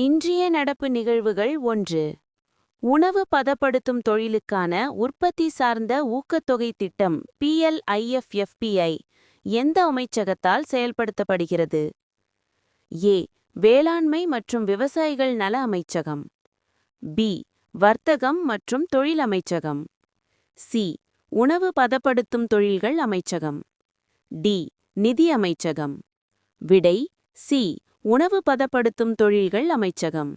இன்றைய நடப்பு நிகழ்வுகள் 1. உணவு பதப்படுத்தும் தொழிலுக்கான உற்பத்தி சார்ந்த ஊக்கத்தொகை திட்டம் PLIFFPI எந்த அமைச்சகத்தால் செயல்படுத்தப்படுகிறது? ஏ. வேளாண்மை மற்றும் விவசாயிகள் நல அமைச்சகம். பி. வர்த்தகம் மற்றும் தொழில் அமைச்சகம். சி. உணவு பதப்படுத்தும் தொழில்கள் அமைச்சகம். டி. நிதி அமைச்சகம். விடை சி. உணவு பதப்படுத்தும் தொழில்கள் அமைச்சகம்.